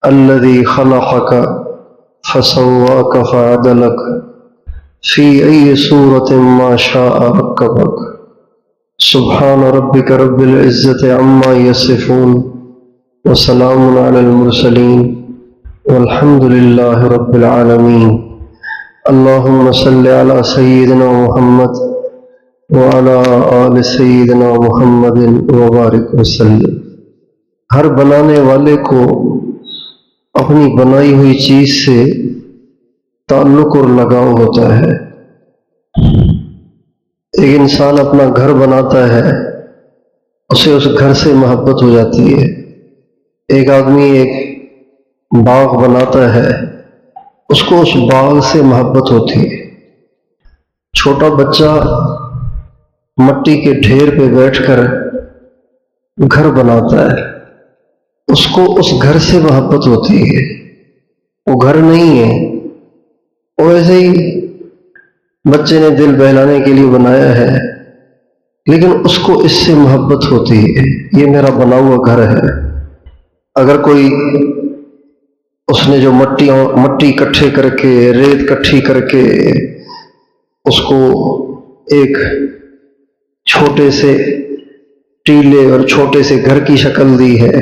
الذي خلقك فسواك فعدلك في أي صورة ما شاء ركبك سبحان ربك رب العزة عما يصفون وسلام على المرسلين والحمد لله رب العالمين اللهم صل على سيدنا محمد وعلى آل سيدنا محمد وبارک وسلم۔ ہر بنانے والے کو اپنی بنائی ہوئی چیز سے تعلق اور لگاؤ ہوتا ہے۔ ایک انسان اپنا گھر بناتا ہے، اسے اس گھر سے محبت ہو جاتی ہے۔ ایک آدمی ایک باغ بناتا ہے، اس کو اس باغ سے محبت ہوتی ہے۔ چھوٹا بچہ مٹی کے ڈھیر پہ بیٹھ کر گھر بناتا ہے، اس کو اس گھر سے محبت ہوتی ہے۔ وہ گھر نہیں ہے، وہ ایسے ہی بچے نے دل بہلانے کے لیے بنایا ہے، لیکن اس کو اس سے محبت ہوتی ہے، یہ میرا بنا ہوا گھر ہے۔ اگر کوئی اس نے جو مٹی اکٹھے کر کے، ریت اکٹھی کر کے اس کو ایک چھوٹے سے ٹیلے اور چھوٹے سے گھر کی شکل دی ہے،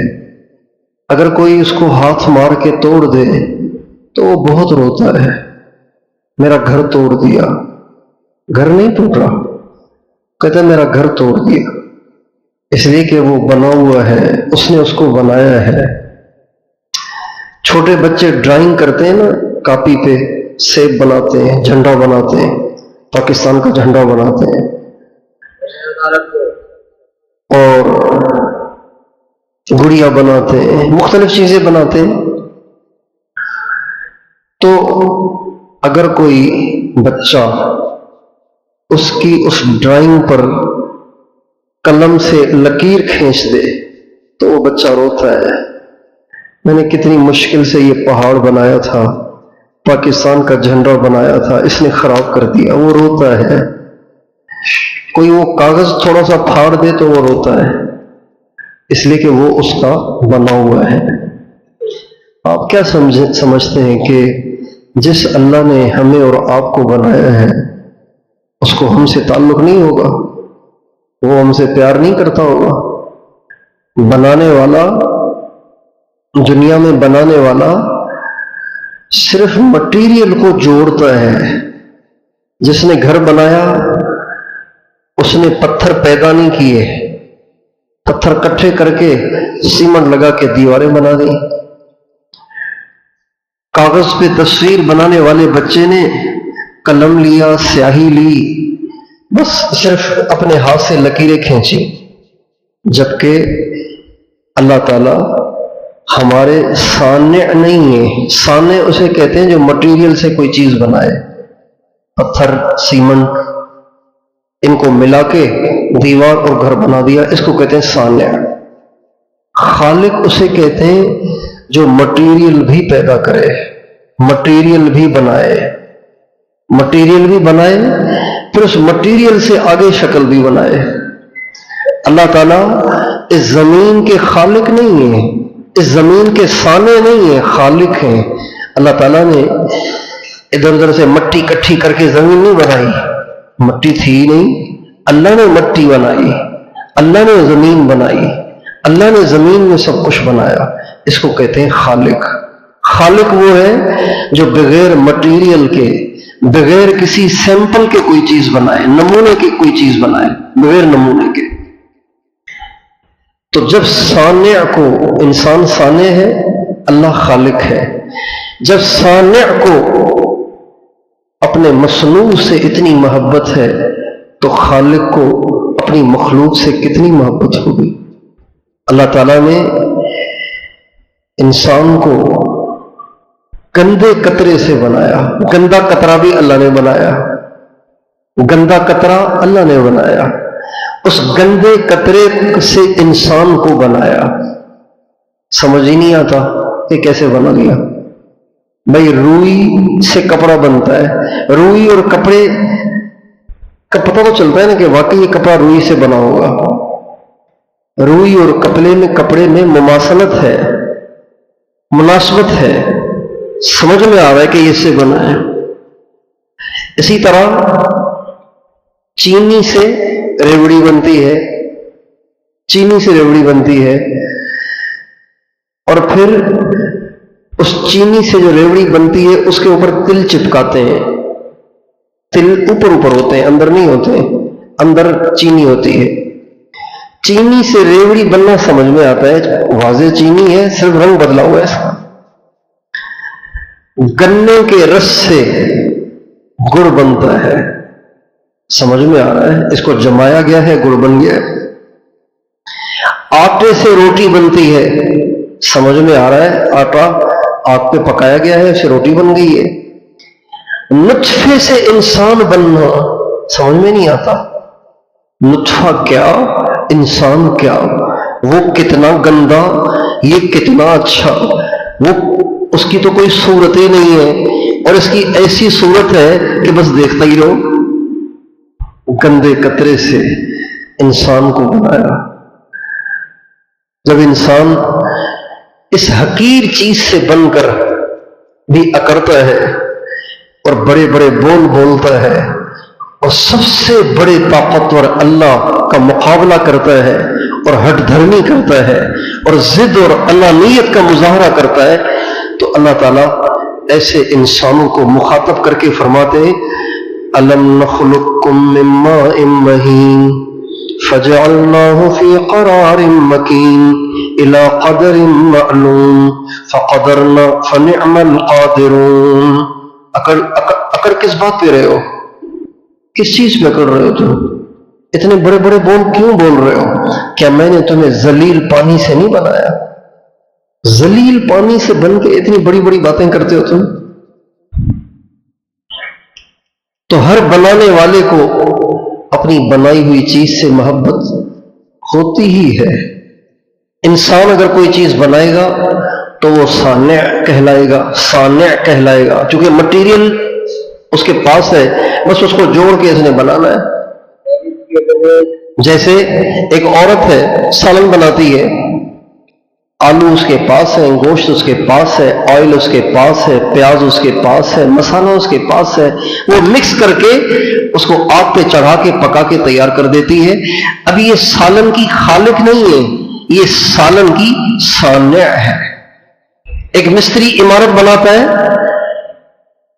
اگر کوئی اس کو ہاتھ مار کے توڑ دے تو وہ بہت روتا ہے، میرا گھر توڑ دیا۔ گھر نہیں ٹوٹ رہا، کہتا ہے میرا گھر توڑ دیا، اس لیے کہ وہ بنا ہوا ہے، اس نے اس کو بنایا ہے۔ چھوٹے بچے ڈرائنگ کرتے ہیں نا، کاپی پہ سیب بناتے ہیں، جھنڈا بناتے ہیں، پاکستان کا جھنڈا بناتے ہیں، اور گڑیا بناتے ہیں، مختلف چیزیں بناتے ہیں۔ تو اگر کوئی بچہ اس کی اس ڈرائنگ پر قلم سے لکیر کھینچ دے تو وہ بچہ روتا ہے، میں نے کتنی مشکل سے یہ پہاڑ بنایا تھا، پاکستان کا جھنڈا بنایا تھا، اس نے خراب کر دیا، وہ روتا ہے۔ کوئی وہ کاغذ تھوڑا سا پھاڑ دے تو وہ روتا ہے، اس لیے کہ وہ اس کا بنا ہوا ہے۔ آپ کیا سمجھتے ہیں کہ جس اللہ نے ہمیں اور آپ کو بنایا ہے اس کو ہم سے تعلق نہیں ہوگا؟ وہ ہم سے پیار نہیں کرتا ہوگا؟ بنانے والا، دنیا میں بنانے والا صرف مٹیریل کو جوڑتا ہے۔ جس نے گھر بنایا اس نے پتھر پیدا نہیں کیے، پتھر اکٹھے کر کے سیمنٹ لگا کے دیواریں بنا دی۔ کاغذ پہ تصویر بنانے والے بچے نے قلم لیا، سیاہی لی، بس صرف اپنے ہاتھ سے لکیریں کھینچی، جبکہ اللہ تعالی ہمارے صانع نہیں ہے۔ صانع اسے کہتے ہیں جو مٹیریل سے کوئی چیز بنائے، پتھر، سیمنٹ، ان کو ملا کے دیوار اور گھر بنا دیا، اس کو کہتے ہیں صانع۔ خالق اسے کہتے ہیں جو مٹیریل بھی پیدا کرے، مٹیریل بھی بنائے، مٹیریل بھی بنائے، پھر اس مٹیریل سے آگے شکل بھی بنائے۔ اللہ تعالیٰ اس زمین کے خالق نہیں ہے، اس زمین کے صانع نہیں ہے، خالق ہیں۔ اللہ تعالیٰ نے ادھر ادھر سے مٹی اکٹھی کر کے زمین نہیں بنائی، مٹی تھی نہیں، اللہ نے مٹی بنائی، اللہ نے زمین بنائی، اللہ نے زمین میں سب کچھ بنایا، اس کو کہتے ہیں خالق۔ خالق وہ ہے جو بغیر مٹیریل کے، بغیر کسی سیمپل کے کوئی چیز بنائے، نمونے کی کوئی چیز بنائے، بغیر نمونے کے۔ تو جب صانع کو، انسان صانع ہے، اللہ خالق ہے، جب صانع کو اپنے مصنوع سے اتنی محبت ہے تو خالق کو اپنی مخلوق سے کتنی محبت ہوگی۔ اللہ تعالیٰ نے انسان کو گندے قطرے سے بنایا، گندا قطرہ بھی اللہ نے بنایا، گندا قطرہ اللہ نے بنایا، اس گندے قطرے سے انسان کو بنایا۔ سمجھ ہی نہیں آتا کہ کیسے بنا لیا۔ بھائی روئی سے کپڑا بنتا ہے، روئی اور کپڑے کا پتہ تو چلتا ہے نا کہ واقعی یہ کپڑا روئی سے بنا ہوگا۔ روئی اور کپڑے میں مماثلت ہے، مناسبت ہے، سمجھ میں آ رہا ہے کہ یہ اس سے بنا ہے۔ اسی طرح چینی سے ریوڑی بنتی ہے، چینی سے ریوڑی بنتی ہے، اور پھر اس چینی سے جو ریوڑی بنتی ہے اس کے اوپر تل چپکاتے ہیں۔ تل اوپر اوپر ہوتے ہیں، اندر نہیں ہوتے، اندر چینی ہوتی ہے۔ چینی سے ریوڑی بننا سمجھ میں آتا ہے، واضح چینی ہے، صرف رنگ بدلا ہوا ہے اس کا۔ گنے کے رس سے گڑ بنتا ہے، سمجھ میں آ رہا ہے، اس کو جمایا گیا ہے، گڑ بن گیا ہے۔ آٹے سے روٹی بنتی ہے، سمجھ میں آ رہا ہے، آٹا آگ پہ پکایا گیا ہے، اسے روٹی بن گئی ہے۔ نطفے سے انسان بننا سمجھ میں نہیں آتا، نطفہ کیا، انسان کیا، وہ کتنا گندا، یہ کتنا اچھا، وہ اس کی تو کوئی صورت ہی نہیں ہے، اور اس کی ایسی صورت ہے کہ بس دیکھتا ہی رہو۔ گندے قطرے سے انسان کو بنایا۔ جب انسان اس حقیر چیز سے بن کر بھی اکڑتا ہے اور بڑے بڑے بول بولتا ہے اور سب سے بڑے طاقتور اللہ کا مقابلہ کرتا ہے اور ہٹ دھرمی کرتا ہے اور ضد اور انانیت کا مظاہرہ کرتا ہے، تو اللہ تعالیٰ ایسے انسانوں کو مخاطب کر کے فرماتے ہیں أَلَمْ نَخْلُقكُّم مِّن مَّاءٍ مَّهِينٍ فَجَعَلْنَاهُ فِي قَرَارٍ مَّكِينٍ إِلَىٰ قَدَرٍ مَّعْلُومٍ فَقَدَرْنَا فَنِعْمَ الْقَادِرُونَ۔ اکڑ کس بات پہ رہے ہو؟ کس چیز پہ اکڑ رہے ہو تم؟ اتنے بڑے بڑے بول کیوں بول رہے ہو؟ کیا میں نے تمہیں ذلیل پانی سے نہیں بنایا؟ ذلیل پانی سے بن کے اتنی بڑی بڑی باتیں کرتے ہو تم؟ تو ہر بنانے والے کو اپنی بنائی ہوئی چیز سے محبت ہوتی ہی ہے۔ انسان اگر کوئی چیز بنائے گا تو وہ صانع کہلائے گا، صانع کہلائے گا، چونکہ مٹیریل اس کے پاس ہے، بس اس کو جوڑ کے اس نے بنانا ہے۔ جیسے ایک عورت ہے، سالن بناتی ہے، آلو اس کے پاس ہے، گوشت اس کے پاس ہے، آئل اس کے پاس ہے، پیاز اس کے پاس ہے، مسالہ اس کے پاس ہے، وہ مکس کر کے اس کو آگ پہ چڑھا کے پکا کے تیار کر دیتی ہے۔ اب یہ سالن کی خالق نہیں ہے، یہ سالن کی صانع ہے۔ ایک مستری عمارت بناتا ہے،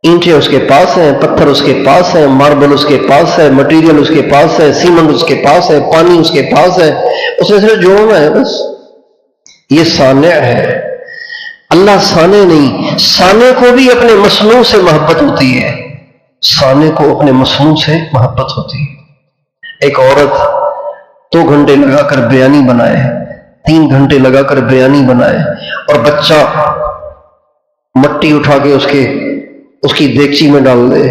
اینٹیں اس کے پاس ہیں، پتھر اس کے پاس ہے، ماربل اس کے پاس ہے، مٹیریل اس کے پاس ہے، سیمنٹ اس کے پاس ہے، پانی اس کے پاس ہے، اس نے صرف جوڑنا ہے بس۔ یہ صانع ہے۔ اللہ صانع نہیں، صانع کو بھی اپنے مصنوع سے محبت ہوتی ہے، صانع کو اپنے مصنوع سے محبت ہوتی ہے۔ ایک عورت 2 گھنٹے لگا کر بریانی بنائے، 3 گھنٹے لگا کر بریانی بنائے، اور بچہ مٹی اٹھا کے اس کی دیگچی میں ڈال دے،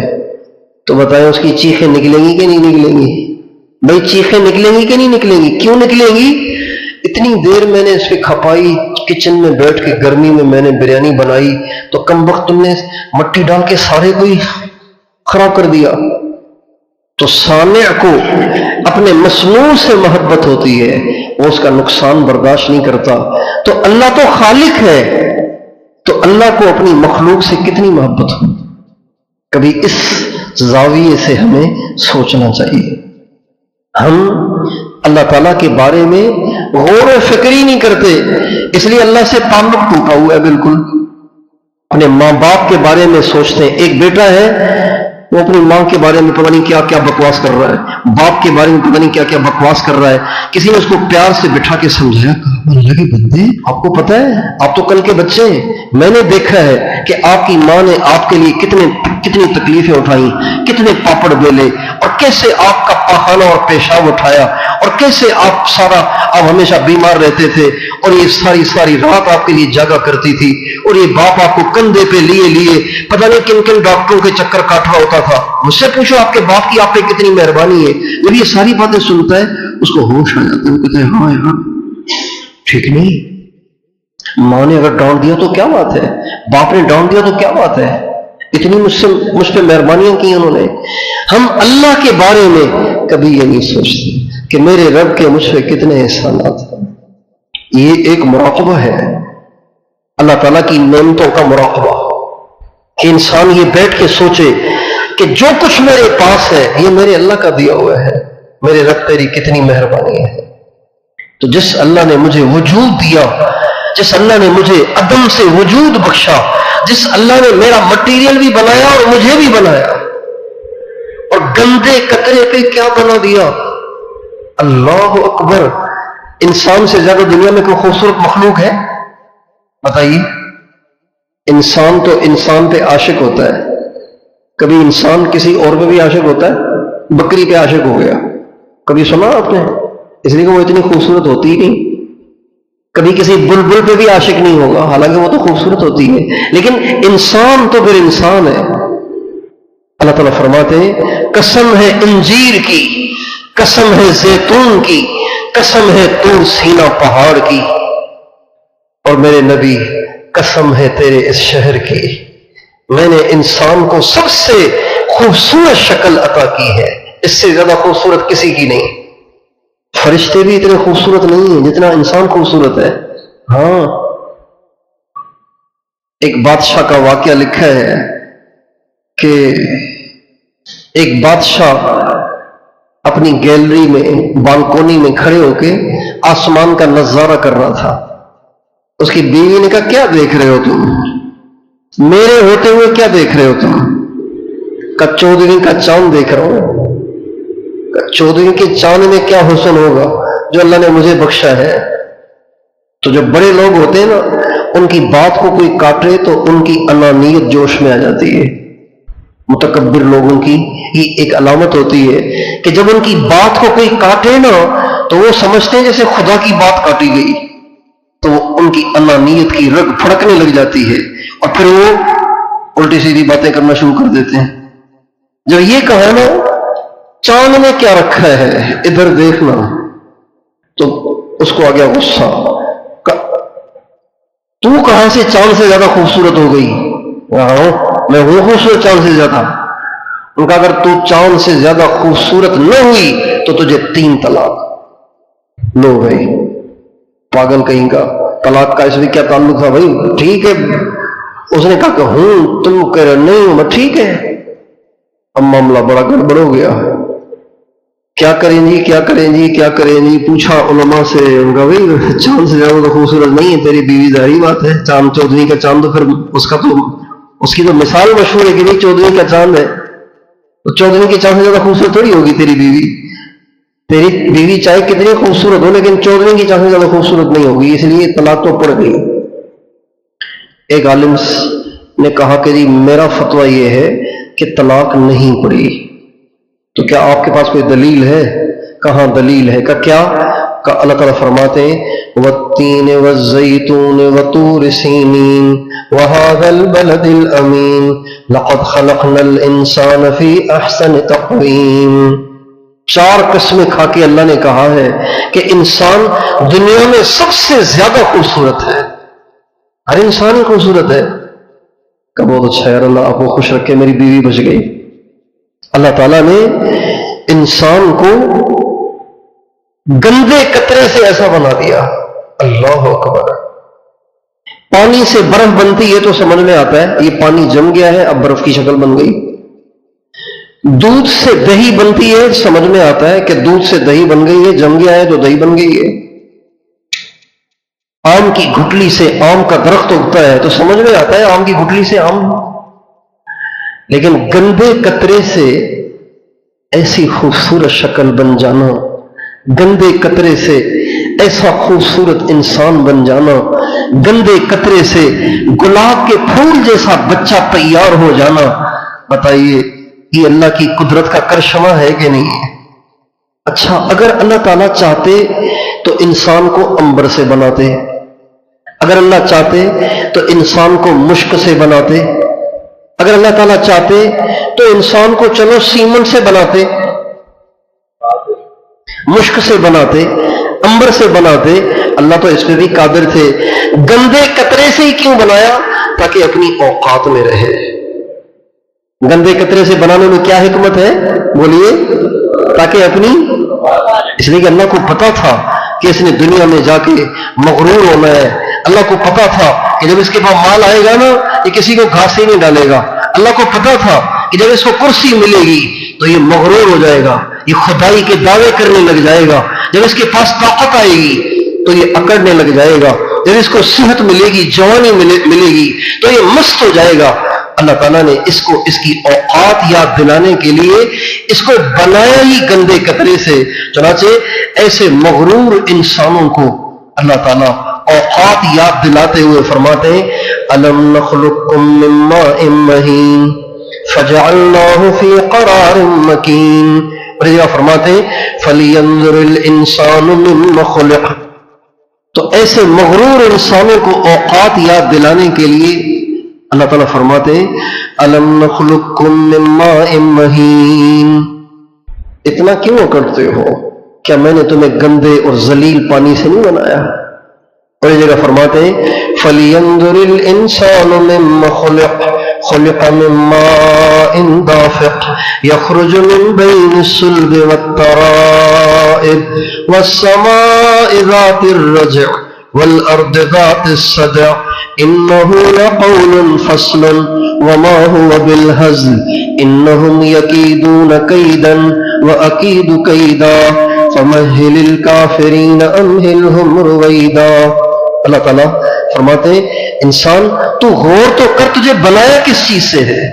تو بتائیں اس کی چیخیں نکلیں گی کہ نہیں نکلیں گی؟ بھائی چیخیں نکلیں گی کہ نہیں نکلیں گی؟ کیوں نکلیں گی؟ اتنی دیر میں نے اس پہ کھپائی، کچن میں بیٹھ کے گرمی میں نے بریانی بنائی، تو کم وقت تم نے مٹی ڈال کے سارے کو ہی خراب کر دیا۔ تو صانع کو اپنے مصنوع سے محبت ہوتی ہے، وہ اس کا نقصان برداشت نہیں کرتا۔ تو اللہ تو خالق ہے، تو اللہ کو اپنی مخلوق سے کتنی محبت ہو؟ کبھی اس زاویے سے ہمیں سوچنا چاہیے۔ ہم اللہ تعالیٰ کے بارے میں غور و فکر ہی نہیں کرتے، اس لیے اللہ سے تعلق ٹوٹا ہوا ہے بالکل۔ اپنے ماں باپ کے بارے میں سوچتے ہیں، ایک بیٹا ہے وہ اپنی ماں کے بارے میں پتہ نہیں کیا کیا بکواس کر رہا ہے، باپ کے بارے میں پتہ نہیں کیا کیا بکواس کر رہا ہے۔ کسی نے اس کو پیار سے بٹھا کے سمجھایا، اللہ کے بندے آپ کو پتہ ہے آپ تو کل کے بچے ہیں، میں نے دیکھا ہے کہ آپ کی ماں نے آپ کے لیے کتنی تکلیفیں اٹھائیں، کتنے پاپڑ بیلے، اور کیسے آپ کا پاخانہ اور پیشاب اٹھایا، اور کیسے آپ ہمیشہ بیمار رہتے تھے، اور یہ ساری رات آپ کے لیے جاگا کرتی تھی، اور یہ باپ آپ کو کندھے پہ لیے پتہ نہیں کن کن ڈاکٹروں کے چکر کاٹ رہا ہوتا تھا۔ مجھ سے پوچھو آپ کے باپ کی آپ پہ کتنی مہربانی ہے۔ جب یہ ساری باتیں سنتا ہے اس کو ہوش آ جاتا ہے، وہ کہتا ہے ہاں یار ٹھیک نہیں، ماں نے اگر ڈانٹ دیا تو کیا بات ہے، باپ نے ڈانٹ دیا تو کیا بات ہے، اتنی مجھ پہ مہربانیاں کی انہوں نے۔ ہم اللہ کے بارے میں کبھی یہ نہیں سوچتے کہ میرے رب کے مجھ پہ کتنے احسانات ہیں۔ یہ ایک مراقبہ ہے، اللہ تعالیٰ کی نعمتوں کا مراقبہ، کہ انسان یہ بیٹھ کے سوچے کہ جو کچھ میرے پاس ہے یہ میرے اللہ کا دیا ہوا ہے، میرے رب تیری کتنی مہربانی ہے۔ تو جس اللہ نے مجھے وجود دیا، جس اللہ نے مجھے عدم سے وجود بخشا، جس اللہ نے میرا مٹیریل بھی بنایا اور مجھے بھی بنایا، اور گندے قطرے پہ کیا بنا دیا، اللہ اکبر! انسان سے زیادہ دنیا میں کوئی خوبصورت مخلوق ہے؟ بتائیے۔ انسان تو انسان پہ عاشق ہوتا ہے، کبھی انسان کسی اور پہ بھی عاشق ہوتا ہے؟ بکری پہ عاشق ہو گیا، کبھی سنا آپ نے؟ اس لیے کہ وہ اتنی خوبصورت ہوتی ہی نہیں۔ کبھی کسی بلبل پہ بھی عاشق نہیں ہوگا، حالانکہ وہ تو خوبصورت ہوتی ہے، لیکن انسان تو پھر انسان ہے۔ اللہ تعالیٰ فرماتے ہیں قسم ہے انجیر کی، قسم ہے زیتون کی، قسم ہے طور سینا پہاڑ کی، اور میرے نبی قسم ہے تیرے اس شہر کی، میں نے انسان کو سب سے خوبصورت شکل عطا کی ہے، اس سے زیادہ خوبصورت کسی کی نہیں۔ فرشتے بھی اتنے خوبصورت نہیں ہیں جتنا انسان خوبصورت ہے۔ ہاں، ایک بادشاہ کا واقعہ لکھا ہے کہ ایک بادشاہ اپنی گیلری میں بالکونی میں کھڑے ہو کے آسمان کا نظارہ کر رہا تھا۔ اس کی بیوی نے کہا کیا دیکھ رہے ہو تم؟ میرے ہوتے ہوئے کیا دیکھ رہے ہو تم؟ کہا 14ویں کا چاند دیکھ رہا ہوں۔ 14ویں کے چاند میں کیا حسن ہوگا جو اللہ نے مجھے بخشا ہے۔ تو جو بڑے لوگ ہوتے ہیں نا، ان کی بات کو کوئی کاٹے تو ان کی انانیت جوش میں آ جاتی ہے۔ متکبر لوگوں کی یہ ایک علامت ہوتی ہے کہ جب ان کی بات کو کوئی کاٹے نا تو وہ سمجھتے ہیں جیسے خدا کی بات کاٹی گئی، تو ان کی انانیت کی رگ پھڑکنے لگ جاتی ہے اور پھر وہ الٹی سیدھی باتیں کرنا شروع کر دیتے ہیں۔ جو یہ کہا نا چاند نے کیا رکھا ہے ادھر دیکھنا، تو اس کو آ گیا غصہ، تو کہاں سے چاند سے زیادہ خوبصورت ہو گئی؟ میں وہ خوبصورت چاند سے زیادہ۔ ان کا اگر تو چاند سے زیادہ خوبصورت نہ ہوئی تو تجھے 3 طلاق۔ لو بھائی، پاگل کہیں کا، طلاق کا اس میں کیا تعلق تھا بھائی؟ ٹھیک ہے، اس نے کہا کہ ہوں، تم کہہ رہے نہیں ہوں، میں ٹھیک ہے۔ اب معاملہ بڑا گڑبڑ ہو گیا، کیا کریں جی، کیا کریں جی، کیا کریں جی؟ پوچھا علماء سے، ان کا بھائی چاند سے زیادہ تو خوبصورت نہیں ہے تیری بیوی، ظاہری بات ہے، چاند 14ویں کا چاند تو پھر اس کی تو مثال مشہور ہے کہ نہیں 14ویں کا چاند ہے، تو 14ویں کے چاند سے زیادہ خوبصورت تھوڑی ہوگی تیری بیوی۔ تیری بیوی چاہے کتنی خوبصورت ہو لیکن 14ویں کی چاند سے زیادہ خوبصورت نہیں ہوگی، اس لیے طلاق تو پڑ گئی۔ ایک عالم نے کہا کہ جی میرا فتویٰ یہ ہے کہ طلاق نہیں پڑی، تو کیا آپ کے پاس کوئی دلیل ہے؟ کہاں دلیل ہے؟ کیا کہ اللہ تعالیٰ فرماتے ہیں وَالتِّينِ وَالزَّيْتُونِ وَطُورِ سِينِينَ وَهَذَا الْبَلَدِ الْأَمِينِ لَقَدْ خَلَقْنَا الْإِنسَانَ فِي أَحْسَنِ تَقْوِيمٍ۔ 4 قسمیں کھا کے اللہ نے کہا ہے کہ انسان دنیا میں سب سے زیادہ خوبصورت ہے، ہر انسان ہی خوبصورت ہے۔ کہ بہت اچھا ہے، اللہ آپ کو خوش رکھے، میری بیوی بچ گئی۔ اللہ تعالیٰ نے انسان کو گندے قطرے سے ایسا بنا دیا، اللہ اکبر۔ پانی سے برف بنتی ہے تو سمجھ میں آتا ہے یہ پانی جم گیا ہے، اب برف کی شکل بن گئی۔ دودھ سے دہی بنتی ہے، سمجھ میں آتا ہے کہ دودھ سے دہی بن گئی ہے، جم گیا ہے تو دہی بن گئی ہے۔ آم کی گٹلی سے آم کا درخت اگتا ہے تو سمجھ میں آتا ہے آم کی گٹلی سے آم۔ لیکن گندے قطرے سے ایسی خوبصورت شکل بن جانا، گندے قطرے سے ایسا خوبصورت انسان بن جانا، گندے قطرے سے گلاب کے پھول جیسا بچہ تیار ہو جانا، بتائیے یہ اللہ کی قدرت کا کرشمہ ہے کہ نہیں ہے؟ اچھا، اگر اللہ تعالیٰ چاہتے تو انسان کو عنبر سے بناتے، اگر اللہ چاہتے تو انسان کو مشک سے بناتے، اگر اللہ تعالیٰ چاہتے تو انسان کو چلو سیمن سے بناتے، مشک سے بناتے، عنبر سے بناتے۔ اللہ تو اس پہ بھی قادر تھے، گندے قطرے سے ہی کیوں بنایا؟ تاکہ اپنی اوقات میں رہے۔ گندے قطرے سے بنانے میں کیا حکمت ہے بولیے؟ تاکہ اپنی، اس لیے کہ اللہ کو پتا تھا کہ اس نے دنیا میں جا کے مغرور ہونا ہے. اللہ کو پتا تھا کہ جب اس کے پاس مال آئے گا نا یہ کسی کو گھاس ہی نہیں ڈالے گا. اللہ کو پتا تھا کہ جب اس کو کرسی ملے گی تو یہ مغرور ہو جائے گا, یہ خدائی کے دعوے کرنے لگ جائے گا. جب اس کے پاس طاقت آئے گی تو یہ اکڑنے لگ جائے گا. جب اس کو صحت ملے گی, جوانی ملے گی تو یہ مست ہو جائے گا. اللہ تعالیٰ نے اس کو اس کی اوقات یاد دلانے کے لیے اس کو بنایا ہی گندے قطرے سے. چنانچہ ایسے مغرور انسانوں کو اللہ تعالیٰ اوقات یاد دلاتے ہوئے فرماتے ہیں الم نخلقکم من ماء مہین فجعلناہ فی قرار مکین. اور یہ فرماتے ہیں فلینظر الانسان مما خلق. تو ایسے مغرور انسانوں کو اوقات یاد دلانے کے لیے اللہ تعالیٰ فرماتے ہیں الم نخلقکم من ماء مہین. اتنا کیوں کرتے ہو؟ کیا میں نے تمہیں گندے اور ذلیل پانی سے نہیں بنایا؟ اور یہ جگہ فرماتے ہیں فَلْيَنْظُرِ الْإِنسَانُ مِمَّ خُلِقَ مِن مَّاءٍ دَافِقٍ يَخْرُجُ مِن بَيْنِ الصُّلْبِ وَالتَّرَائِبِ وَالسَّمَاءِ ذَاتِ الرَّجْعِ وَالْأَرْضِ ذَاتِ الصَّدْعِ إِنَّهُ لَقَوْلٌ فَصْلٌ وَمَا هُوَ بِالْهَزْلِ إِنَّهُمْ يَكِيدُونَ كَيْدًا وَأَكِيدُ كَيْدًا فَمَهِّلِ الْكَافِرِينَ أَمْهِلْهُمْ رُوَيْدًا. اللہ تعالیٰ فرماتے ہیں انسان تو غور تو کر, تجھے بنایا کس چیز سے ہے؟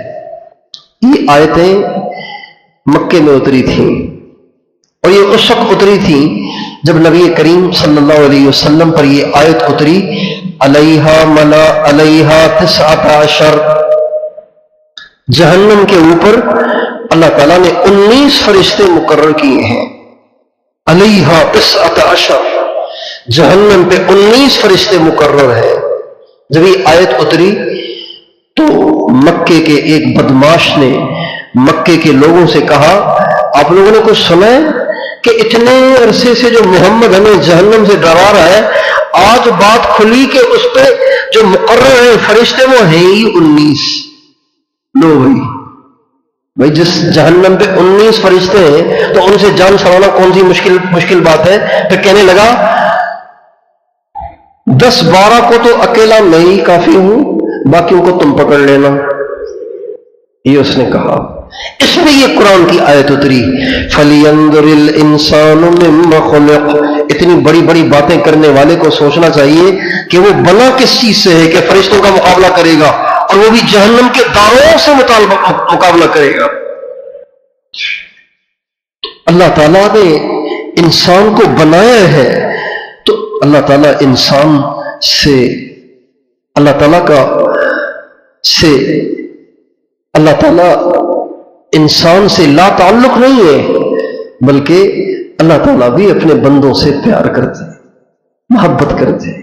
یہ آیتیں مکے میں اتری تھیں اور یہ اس وقت اتری تھیں جب نبی کریم صلی اللہ علیہ وسلم پر یہ آیت اتری علیہا 19. جہنم کے اوپر اللہ تعالیٰ نے 19 فرشتے مقرر کیے ہیں. علیہا 19, جہنم پہ 19 فرشتے مقرر ہیں. جب یہ آیت اتری تو مکے کے ایک بدماش نے مکے کے لوگوں سے کہا آپ لوگوں نے کچھ سنا ہے کہ اتنے عرصے سے جو محمد ہمیں جہنم سے ڈرا رہا ہے آج بات کھلی کہ اس پہ جو مقرر ہیں فرشتے وہ ہیں ہی 19. لو بھائی جس جہنم پہ 19 فرشتے ہیں تو ان سے جان چھڑانا کون سی مشکل بات ہے؟ پھر کہنے لگا 10-12 کو تو اکیلا میں ہی کافی ہوں, باقیوں کو تم پکڑ لینا. یہ اس نے کہا. اس میں یہ قرآن کی آیت اتری فَلْيَنْظُرِ الْإِنسَانُ مِمَّ خُلِقَ. اتنی بڑی بڑی باتیں کرنے والے کو سوچنا چاہیے کہ وہ بنا کس چیز سے ہے کہ فرشتوں کا مقابلہ کرے گا اور وہ بھی جہنم کے داروں سے مقابلہ کرے گا. اللہ تعالیٰ نے انسان کو بنایا ہے تو اللہ تعالیٰ انسان سے اللہ تعالیٰ انسان سے لا تعلق نہیں ہے بلکہ اللہ تعالیٰ بھی اپنے بندوں سے پیار کرتے ہیں, محبت کرتے ہیں.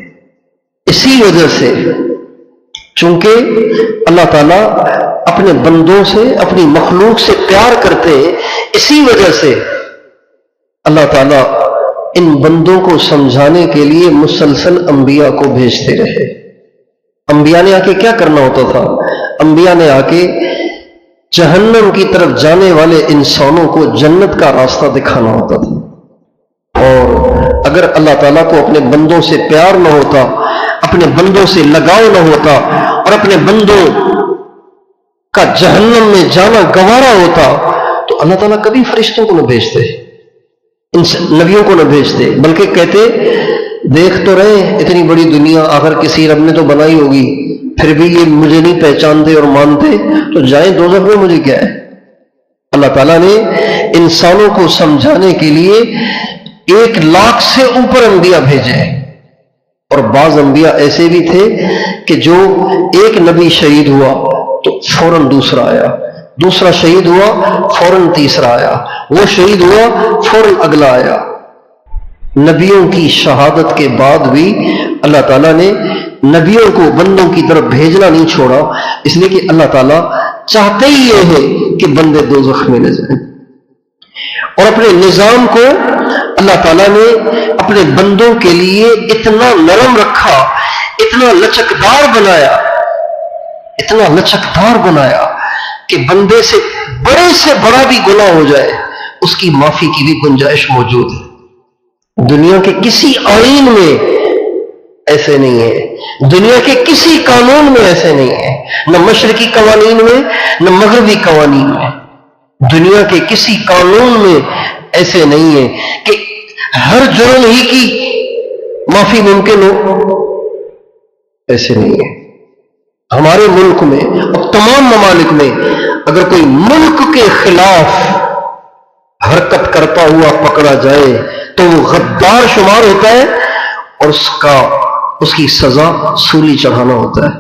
اسی وجہ سے چونکہ اللہ تعالیٰ اپنے بندوں سے اپنی مخلوق سے پیار کرتے ہیں, اسی وجہ سے اللہ تعالیٰ ان بندوں کو سمجھانے کے لیے مسلسل انبیاء کو بھیجتے رہے. انبیاء نے آ کے کیا کرنا ہوتا تھا؟ انبیاء نے آ کے جہنم کی طرف جانے والے انسانوں کو جنت کا راستہ دکھانا ہوتا تھا. اور اگر اللہ تعالیٰ کو اپنے بندوں سے پیار نہ ہوتا, اپنے بندوں سے لگاؤ نہ ہوتا اور اپنے بندوں کا جہنم میں جانا گوارا ہوتا تو اللہ تعالیٰ کبھی فرشتوں کو نہ بھیجتے, نبیوں کو نہ بھیجتے, بلکہ کہتے دیکھ تو رہے اتنی بڑی دنیا آخر کسی رب نے تو بنائی ہوگی, پھر بھی یہ مجھے نہیں پہچانتے اور مانتے تو جائیں دوزخ میں, مجھے کیا ہے. اللہ تعالیٰ نے انسانوں کو سمجھانے کے لیے 1,00,000 سے اوپر انبیاء بھیجے. اور بعض انبیاء ایسے بھی تھے کہ جو ایک نبی شہید ہوا تو فوراً دوسرا آیا, دوسرا شہید ہوا فوراً تیسرا آیا, وہ شہید ہوا فوراً اگلا آیا. نبیوں کی شہادت کے بعد بھی اللہ تعالیٰ نے نبیوں کو بندوں کی طرف بھیجنا نہیں چھوڑا, اس لیے کہ اللہ تعالیٰ چاہتے ہی یہ ہے کہ بندے دوزخ میں نہ جائیں. اور اپنے نظام کو اللہ تعالیٰ نے اپنے بندوں کے لیے اتنا نرم رکھا, اتنا لچکدار بنایا کہ بندے سے بڑے سے بڑا بھی گناہ ہو جائے اس کی معافی کی بھی گنجائش موجود ہے. دنیا کے کسی آئین میں ایسے نہیں ہے، دنیا کے کسی قانون میں ایسے نہیں ہے، نہ مشرقی قوانین میں نہ مغربی قوانین میں، دنیا کے کسی قانون میں ایسے نہیں ہے کہ ہر جرم ہی کی معافی ممکن ہو، ایسے نہیں ہے۔ ہمارے ملک میں اور تمام ممالک میں اگر کوئی ملک کے خلاف حرکت کرتا ہوا پکڑا جائے تو وہ غدار شمار ہوتا ہے اور اس کی سزا سولی چڑھانا ہوتا ہے۔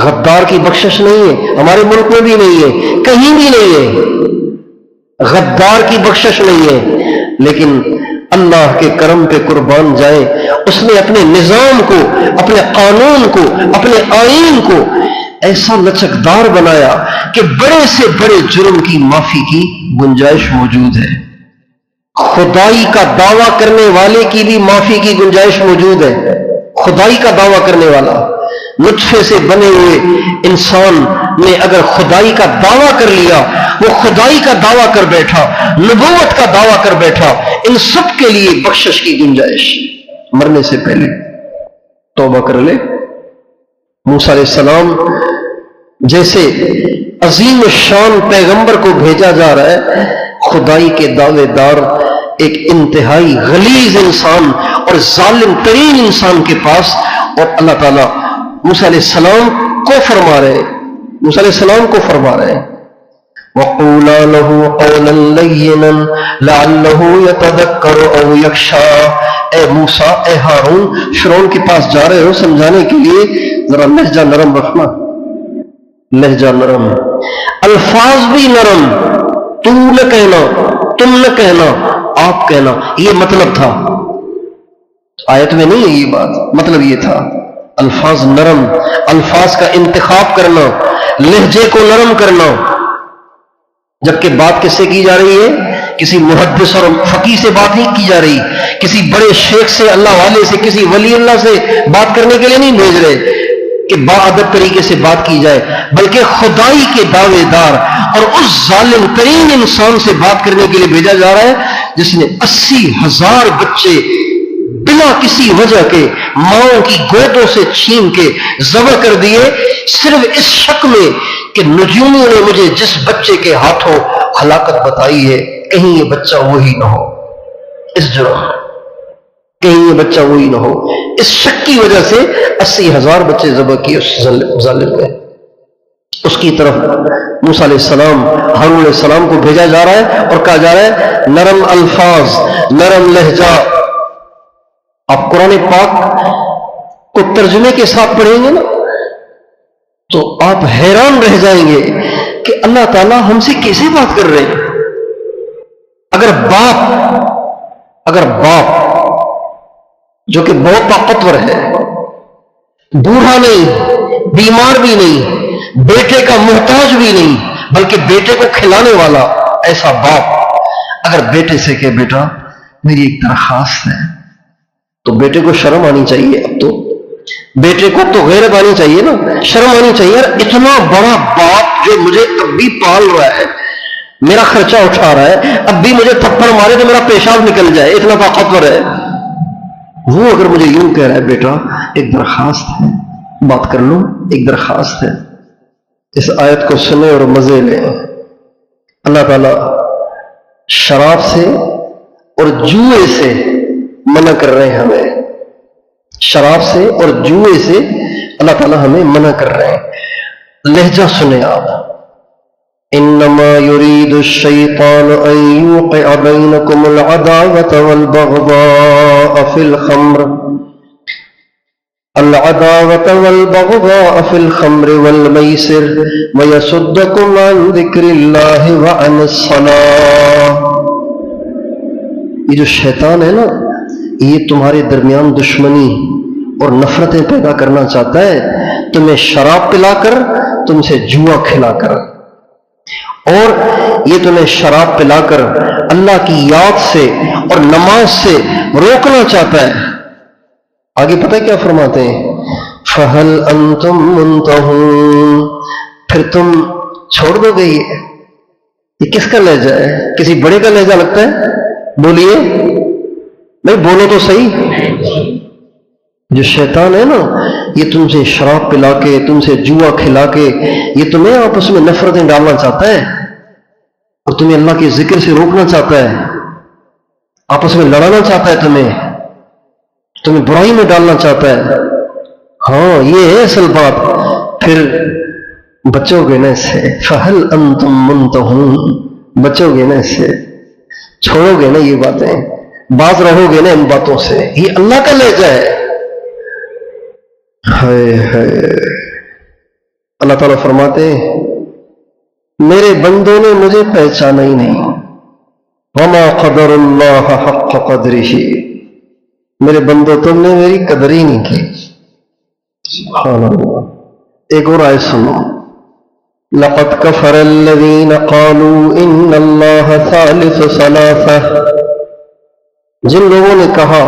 غدار کی بخشش نہیں ہے، ہمارے ملک میں بھی نہیں ہے، کہیں بھی نہیں ہے، غدار کی بخشش نہیں ہے، لیکن اللہ کے کرم پہ قربان جائے، اس نے اپنے نظام کو، اپنے قانون کو، اپنے آئین کو ایسا لچکدار بنایا کہ بڑے سے بڑے جرم کی معافی کی گنجائش موجود ہے، خدائی کا دعویٰ کرنے والے کی بھی معافی کی گنجائش موجود ہے۔ خدائی کا دعویٰ کرنے والا، نطفے سے بنے ہوئے انسان نے اگر خدائی کا دعویٰ کر لیا، وہ خدائی کا دعویٰ کر بیٹھا، نبوت کا دعویٰ کر بیٹھا، ان سب کے لیے بخشش کی گنجائش، مرنے سے پہلے توبہ کر لے۔ موسیٰ علیہ السلام جیسے عظیم الشان پیغمبر کو بھیجا جا رہا ہے، خدائی کے دعوے دار ایک انتہائی غلیظ انسان اور ظالم ترین انسان کے پاس، اور اللہ تعالیٰ موسیٰ علیہ السلام کو فرما رہے، موسیٰ علیہ السلام کو فرما رہے وَقُولَا لَهُ قَوْلًا لَيِّنًا لَعَلَّهُ يَتَذَكَّرُ أَوْ يَخْشَىٰ۔ اے موسیٰ، اے ہارون، فرعون کے پاس جا رہے ہو سمجھانے کے لیے، ذرا لہجہ نرم رکھنا، لہجہ نرم، الفاظ بھی نرم، تو نہ کہنا، تم نہ کہنا، آپ کہنا، یہ مطلب تھا، آیت میں نہیں ہے یہ بات، مطلب یہ تھا الفاظ نرم، الفاظ کا انتخاب کرنا، لہجے کو نرم کرنا۔ جبکہ بات کس سے کی جا رہی ہے؟ کسی محدث اور فقیہ سے بات نہیں کی جا رہی، کسی بڑے شیخ سے، اللہ والے سے، کسی ولی اللہ سے بات کرنے کے لیے نہیں بھیج رہے کہ باادب طریقے سے بات کی جائے، بلکہ خدائی کے دعوے دار اور اس ظالم ترین انسان سے بات کرنے کے لیے بھیجا جا رہا ہے جس نے 80,000 بچے بلا کسی وجہ کے ماؤں کی گودوں سے چھین کے ذبح کر دیے، صرف اس شک میں کہ نجومیوں نے مجھے جس بچے کے ہاتھوں ہلاکت بتائی ہے کہیں یہ بچہ وہی نہ ہو، اس جرم کہیں یہ بچہ وہی نہ ہو، اس شک کی وجہ سے 80,000 بچے ذبح کیے اس ظالم نے۔ اس کی طرف موسیٰ علیہ السلام، ہارون علیہ السلام کو بھیجا جا رہا ہے اور کہا جا رہا ہے نرم الفاظ، نرم لہجہ۔ آپ قرآن پاک کو ترجمے کے ساتھ پڑھیں گے نا تو آپ حیران رہ جائیں گے کہ اللہ تعالیٰ ہم سے کیسے بات کر رہے ہیں۔ اگر باپ جو کہ بہت طاقتور ہے، بوڑھا نہیں، بیمار بھی نہیں، بیٹے کا محتاج بھی نہیں، بلکہ بیٹے کو کھلانے والا ایسا باپ اگر بیٹے سے کہ بیٹا میری ایک درخواست ہے، تو بیٹے کو شرم آنی چاہیے، اب تو بیٹے کو تو غیرت آنی چاہیے نا، شرم آنی چاہیے، یار اتنا بڑا باپ جو مجھے اب بھی پال رہا ہے، میرا خرچہ اٹھا رہا ہے، اب بھی مجھے تھپڑ مارے تو میرا پیشاب نکل جائے، اتنا طاقتور ہے، وہ اگر مجھے یوں کہہ رہا ہے بیٹا ایک درخواست ہے، بات کر لوں، ایک درخواست ہے۔ اس آیت کو سنیں اور مزے لیں۔ اللہ تعالیٰ شراب سے اور جوئے سے منع کر رہے ہیں ہمیں، شراب سے اور جوئے سے اللہ تعالیٰ ہمیں منع کر رہے ہیں۔ لہجہ سنیں آپ، انما يريد الشيطان ان يوقع بينكم العداوة والبغضاء في الخمر والميسر ويصدكم عن ذكر الله وعن الصلاة۔ یہ جو شیطان ہے نا، یہ تمہارے درمیان دشمنی اور نفرتیں پیدا کرنا چاہتا ہے، تمہیں شراب پلا کر، تم سے جوا کھلا کر، اور یہ تمہیں شراب پلا کر اللہ کی یاد سے اور نماز سے روکنا چاہتا ہے۔ آگے پتہ کیا فرماتے ہیں؟ فَهَلْ أَنْتُمْ مُنْتَهُونَ، پھر تم چھوڑ دو گے؟ یہ کس کا لہجہ ہے؟ کسی بڑے کا لہجہ لگتا ہے؟ بولیے، بھائی بولو تو صحیح. جو شیطان ہے نا یہ تم سے شراب پلا کے، تم سے جوا کھلا کے، یہ تمہیں آپس میں نفرتیں ڈالنا چاہتا ہے اور تمہیں اللہ کے ذکر سے روکنا چاہتا ہے، آپس میں لڑانا چاہتا ہے، تمہیں برائی میں ڈالنا چاہتا ہے. ہاں یہ ہے اصل بات. پھر بچو گے نا اس سے؟ فَهَلْ أَنْتُمْ مُنْتَهُونَ، بچو گے نا اس سے؟ چھوڑو گے نا یہ باتیں؟ باز رہو گے نا ان باتوں سے؟ یہ اللہ کا لہجہ ہے. اللہ تعالیٰ فرماتے ہیں میرے بندوں نے مجھے پہچانا ہی نہیں. وَمَا قَدَرُ اللَّهَ حَقَّ قَدْرِهِ، میرے بندوں تم نے میری قدر ہی نہیں کی. سبحان اللہ. ایک اور آیت سنو. لَقَدْ كَفَرَ الَّذِينَ قَالُوا إِنَّ اللَّهَ ثَالِثُ ثَلَاثَةٍ، جن لوگوں نے کہا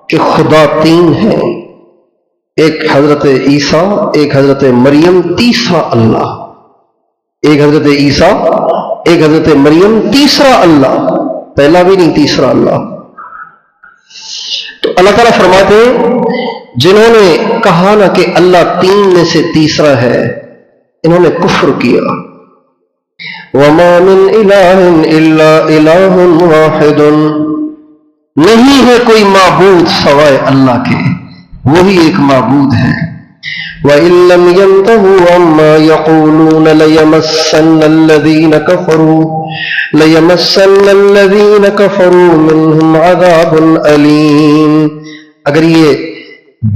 کہ خدا تین ہے، ایک حضرت عیسیٰ، ایک حضرت مریم، تیسرا اللہ. ایک حضرت عیسیٰ، ایک حضرت مریم، تیسرا اللہ. پہلا بھی نہیں، تیسرا اللہ. تو اللہ تعالیٰ فرماتے ہیں جنہوں نے کہا نا کہ اللہ تین میں سے تیسرا ہے، انہوں نے کفر کیا. وَمَا مِنْ إِلَٰهٍ إِلَّا إِلَٰهٌ وَاحِدٌ، نہیں ہے کوئی معبود سوائے اللہ کے، وہی ایک معبود ہے. وَإِن لَّمْ يَنْتَهُوا عَمَّا يَقُولُونَ لَيَمَسَّنَّ الَّذِينَ كَفَرُوا مِنْهُمْ عَذَابٌ أَلِيمٌ. اگر یہ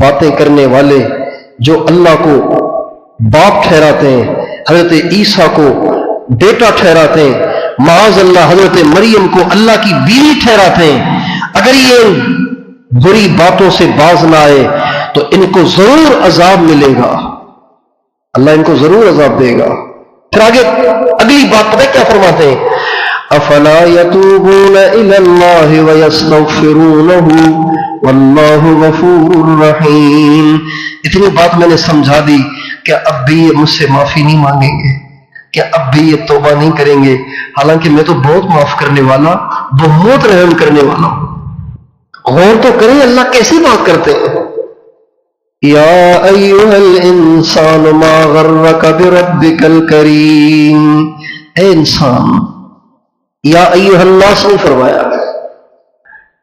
باتیں کرنے والے جو اللہ کو باپ ٹھہراتے ہیں، حضرت عیسیٰ کو بیٹا ٹھہراتے ہیں، معاذ اللہ حضرت مریم کو اللہ کی بیوی ٹھہراتے ہیں، اگر یہ بری باتوں سے باز نہ آئے تو ان کو ضرور عذاب ملے گا، اللہ ان کو ضرور عذاب دے گا. پھر آگے اگلی بات پتہ کیا فرماتے ہیں؟ افلا یتوبون الی اللہ ویستغفرونہ واللہ غفور رحیم. اتنی بات میں نے سمجھا دی، کیا اب بھی یہ مجھ سے معافی نہیں مانگیں گے؟ کیا اب بھی یہ توبہ نہیں کریں گے؟ حالانکہ میں تو بہت معاف کرنے والا، بہت رحم کرنے والا ہوں. غور تو کریں اللہ کیسی بات کرتے ہیں. یا ایھا الانسان ما غرک بربک الکریم. اے انسان، یا ایھا الناس نہیں فرمایا،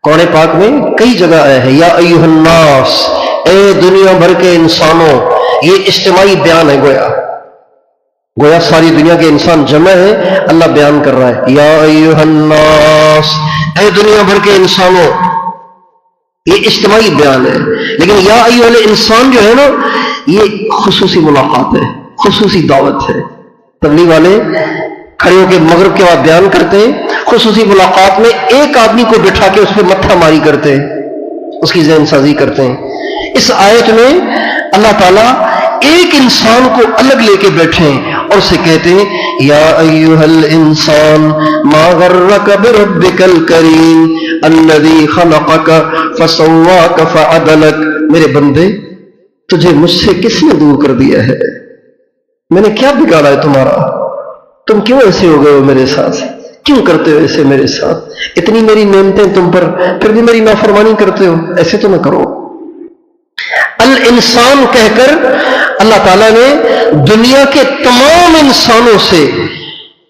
قرآن پاک میں کئی جگہ آیا ہے یا ایھا الناس، اے دنیا بھر کے انسانوں. یہ اجتماعی بیان ہے، گویا ساری دنیا کے انسان جمع ہے، اللہ بیان کر رہا ہے یا ایھا الناس، اے دنیا بھر کے انسانوں. یہ اجتماعی بیان ہے، لیکن یا ایھا الانسان جو ہے نا یہ خصوصی ملاقات ہے، خصوصی دعوت ہے. تبلیغ والے کھڑے ہو کے مغرب کے بعد بیان کرتے ہیں، خصوصی ملاقات میں ایک آدمی کو بٹھا کے اس پہ متھا ماری کرتے ہیں، اس کی ذہن سازی کرتے ہیں. اس آیت میں اللہ تعالیٰ ایک انسان کو الگ لے کے بیٹھے ہیں اور اسے کہتے ہیں یا ایھا الانسان ما غرک بربک الکریم الذی خلقک فسواک فعدلک. میرے بندے تجھے مجھ سے کس نے دور کر دیا ہے؟ میں نے کیا بگاڑا ہے تمہارا؟ تم کیوں ایسے ہو گئے ہو میرے ساتھ؟ کیوں کرتے ہو ایسے میرے ساتھ؟ اتنی میری نعمتیں تم پر، پھر بھی میری نافرمانی کرتے ہو. ایسے تو نہ کرو. الانسان کہہ کر اللہ تعالیٰ نے دنیا کے تمام انسانوں سے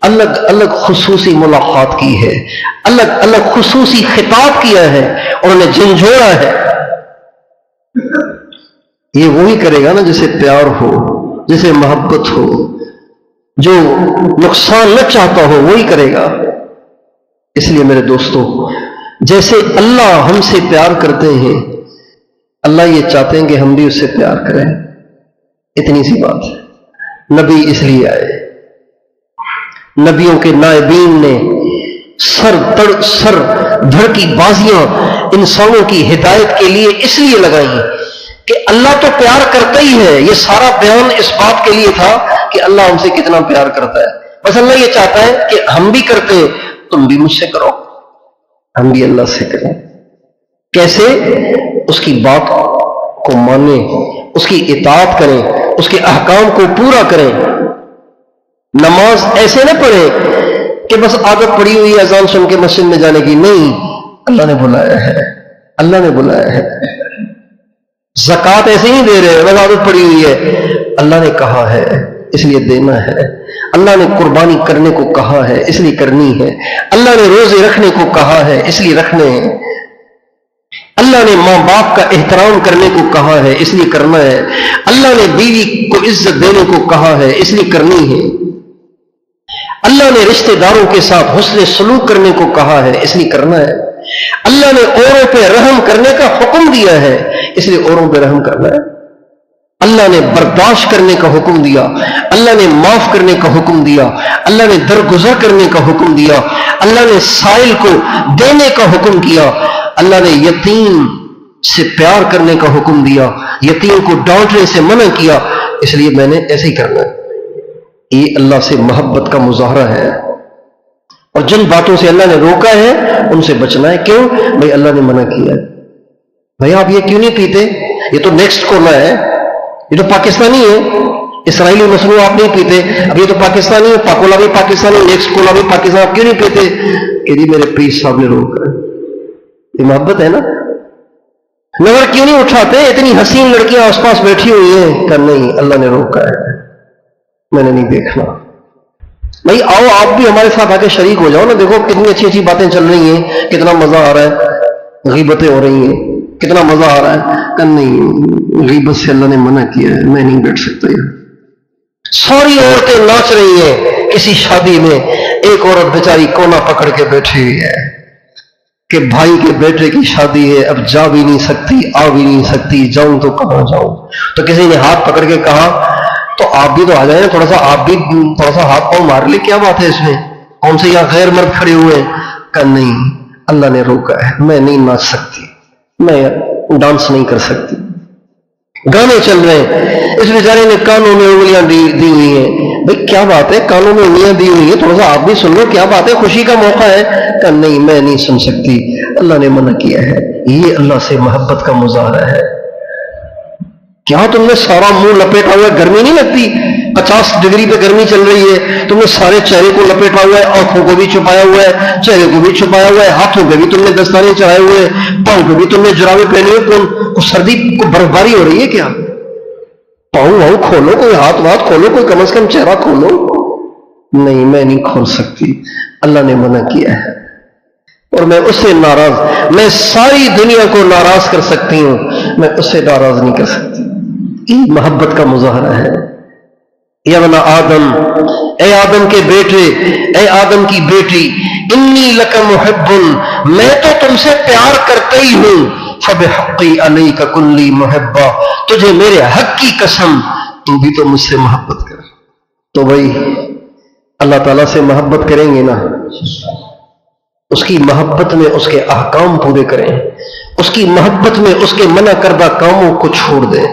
الگ الگ خصوصی ملاقات کی ہے، الگ الگ خصوصی خطاب کیا ہے اور انہیں جھنجھوڑا ہے. یہ وہی کرے گا نا جسے پیار ہو، جسے محبت ہو، جو نقصان نہ چاہتا ہو وہی کرے گا. اس لیے میرے دوستو، جیسے اللہ ہم سے پیار کرتے ہیں، اللہ یہ چاہتے ہیں کہ ہم بھی اس سے پیار کریں. اتنی سی بات ہے. نبی اس لیے آئے، نبیوں کے نائبین نے سر دھڑ کی بازیاں انسانوں کی ہدایت کے لیے اس لیے لگائیں کہ اللہ تو پیار کرتا ہی ہے. یہ سارا بیان اس بات کے لیے تھا کہ اللہ ہم سے کتنا پیار کرتا ہے. بس اللہ یہ چاہتا ہے کہ ہم بھی کرتے ہیں، تم بھی مجھ سے کرو، ہم بھی اللہ سے کریں. کیسے؟ اس کی بات کو مانیں، اس کی اطاعت کریں، اس کے احکام کو پورا کریں. نماز ایسے نہ پڑھیں کہ بس عادت پڑی ہوئی اذان سن کے مسجد میں جانے کی، نہیں، اللہ نے بلایا ہے اللہ نے بلایا ہے. زکوٰۃ ایسے ہی دے رہے ہیں، عادت پڑی ہوئی ہے. اللہ نے کہا ہے اس لیے دینا ہے. اللہ نے قربانی کرنے کو کہا ہے اس لیے کرنی ہے. اللہ نے روزے رکھنے کو کہا ہے اس لیے رکھنے ہیں. اللہ نے ماں باپ کا احترام کرنے کو کہا ہے اس لیے کرنا ہے. اللہ نے بیوی کو عزت دینے کو کہا ہے اس لیے کرنی ہے. اللہ نے رشتہ داروں کے ساتھ حسن سلوک کرنے کو کہا ہے اس لیے کرنا ہے. اللہ نے اوروں پہ رحم کرنے کا حکم دیا ہے اس لیے اوروں پہ رحم کرنا ہے. اللہ نے برداشت کرنے کا حکم دیا. اللہ نے معاف کرنے کا حکم دیا. اللہ نے درگزر کرنے کا حکم دیا. اللہ نے سائل کو دینے کا حکم کیا. اللہ نے یتیم سے پیار کرنے کا حکم دیا. یتیم کو ڈانٹنے سے منع کیا. اس لیے میں نے ایسے ہی کرنا ہے. یہ اللہ سے محبت کا مظاہرہ ہے. اور جن باتوں سے اللہ نے روکا ہے ان سے بچنا ہے. کیوں بھائی؟ اللہ نے منع کیا ہے. بھائی آپ یہ کیوں نہیں پیتے؟ یہ تو نیکسٹ کولا ہے، یہ تو پاکستانی ہے. اسرائیلی مصنوع آپ نہیں پیتے. اب یہ تو پاکستانی ہے، پاکولا بھی پاکستانی، نیکسٹ کولا بھی پاکستان. آپ کیوں نہیں پیتے؟ کہ جی میرے پیر صاحب نے روکا ہے. یہ محبت ہے نا. نظر کیوں نہیں اٹھاتے؟ اتنی حسین لڑکیاں آس پاس بیٹھی ہوئی ہیں. کہ نہیں، اللہ نے روکا ہے، میں نے نہیں دیکھنا. بھائی آؤ آپ بھی ہمارے ساتھ آ کے شریک ہو جاؤ نا. دیکھو کتنی اچھی اچھی باتیں چل رہی ہیں، کتنا مزہ آ رہا ہے. غیبتیں ہو رہی ہیں، کتنا مزہ آ رہا ہے. کہ نہیں، غیبت سے اللہ نے منع کیا ہے، میں نہیں بیٹھ سکتا. یہ ساری عورتیں ناچ رہی ہیں کسی شادی میں، ایک عورت بیچاری کونا پکڑ کے بیٹھی ہوئی ہے کہ بھائی کے بیٹے کی شادی ہے، اب جا بھی نہیں سکتی، آ بھی نہیں سکتی. جاؤں تو کہاں جاؤں؟ تو کسی نے ہاتھ پکڑ کے کہا تو آپ بھی تو آ جائیں تھوڑا سا، آپ بھی تھوڑا سا ہاتھ پاؤں مار لے. کیا بات ہے اس میں؟ کون سے یہاں غیر مرد کھڑے ہوئے ہیں؟ کہ نہیں، اللہ نے روکا ہے، میں نہیں ناچ سکتی، میں ڈانس نہیں کر سکتی. گانے چل رہے ہیں، اس بیچارے نے کانوں میں انگلیاں دی ہوئی ہیں. بھائی کیا بات ہے، کانوں میں انگلیاں دی ہوئی ہیں، تھوڑا سا آپ بھی سن لو. کیا بات ہے، خوشی کا موقع ہے. کہ نہیں، میں نہیں سن سکتی، اللہ نے منع کیا ہے. یہ اللہ سے محبت کا مظاہرہ ہے. کیا تم نے سارا منہ لپیٹا ہوا ہے؟ گرمی نہیں لگتی؟ 50 ڈگری پہ گرمی چل رہی ہے، تم نے سارے چہرے کو لپیٹا ہوا ہے، آنکھوں کو بھی چھپایا ہوا ہے، چہرے کو بھی چھپایا ہوا ہے، ہاتھوں پہ بھی تم نے دستانے چڑھائے ہوئے ہیں، پاؤں پہ بھی تم نے جرابے پہنے ہوئے. کو سردی کو برفباری ہو رہی ہے کیا؟ پاؤں کھولو، کوئی ہاتھ کھولو، کوئی کم از کم چہرہ کھولو. نہیں، میں نہیں کھول سکتی، اللہ نے منع کیا ہے. اور میں اس سے ناراض، میں ساری دنیا کو ناراض کر سکتی ہوں، میں اس سے ناراض نہیں کر سکتی. یہ محبت کا مظاہرہ ہے. یا ابن آدم، اے آدم کے بیٹے، اے آدم کی بیٹی، انی لک محب، میں تو تم سے پیار کرتا ہی ہوں. فبحقی علیک کلی محبا، تجھے میرے حق کی قسم تو بھی تو مجھ سے محبت کر. تو بھائی اللہ تعالیٰ سے محبت کریں گے نا، اس کی محبت میں اس کے احکام پورے کریں، اس کی محبت میں اس کے منع کردہ کاموں کو چھوڑ دیں،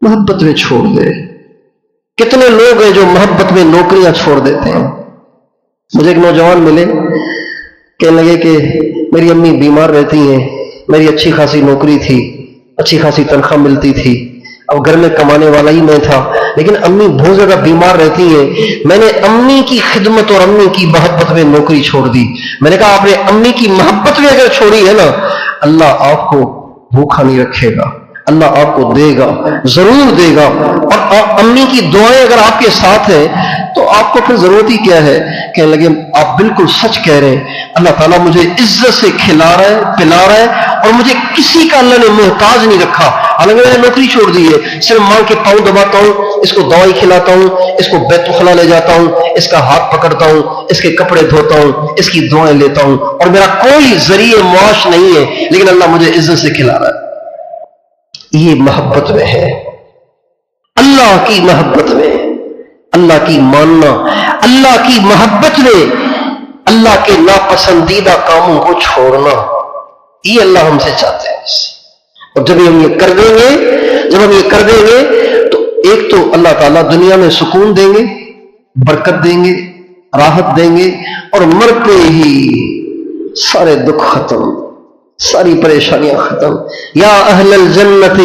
محبت میں چھوڑ دے. کتنے لوگ ہیں جو محبت میں نوکریاں چھوڑ دیتے ہیں. مجھے ایک نوجوان ملے، کہنے لگے کہ میری امی بیمار رہتی ہیں، میری اچھی خاصی نوکری تھی، اچھی خاصی تنخواہ ملتی تھی، اب گھر میں کمانے والا ہی میں تھا، لیکن امی بہت زیادہ بیمار رہتی ہیں، میں نے امی کی خدمت اور امی کی محبت میں نوکری چھوڑ دی. میں نے کہا آپ نے امی کی محبت میں اگر چھوڑی ہے نا، اللہ آپ کو بھوکھا نہیں رکھے گا، اللہ آپ کو دے گا، ضرور دے گا. اور امی کی دعائیں اگر آپ کے ساتھ ہیں تو آپ کو پھر ضرورت ہی کیا ہے؟ کہنے لگے آپ بالکل سچ کہہ رہے ہیں، اللہ تعالیٰ مجھے عزت سے کھلا رہا ہے، پلا رہا ہے، اور مجھے کسی کا اللہ نے محتاج نہیں رکھا. حالانکہ میں نے نوکری چھوڑ دی ہے، صرف ماں کے پاؤں دباتا ہوں، اس کو دوائی کھلاتا ہوں، اس کو بیت الخلا لے جاتا ہوں، اس کا ہاتھ پکڑتا ہوں، اس کے کپڑے دھوتا ہوں، اس کی دعائیں لیتا ہوں، اور میرا کوئی ذریعہ معاش نہیں ہے، لیکن اللہ مجھے عزت سے کھلا رہا ہے. یہ محبت میں ہے، اللہ کی محبت میں، اللہ کی ماننا، اللہ کی محبت میں اللہ کے ناپسندیدہ کاموں کو چھوڑنا، یہ اللہ ہم سے چاہتے ہیں. اور جب ہم یہ کر دیں گے تو ایک تو اللہ تعالیٰ دنیا میں سکون دیں گے، برکت دیں گے، راحت دیں گے، اور مرتے ہی سارے دکھ ختم، ساری پریشانیاں ختم. یا اہل الجنت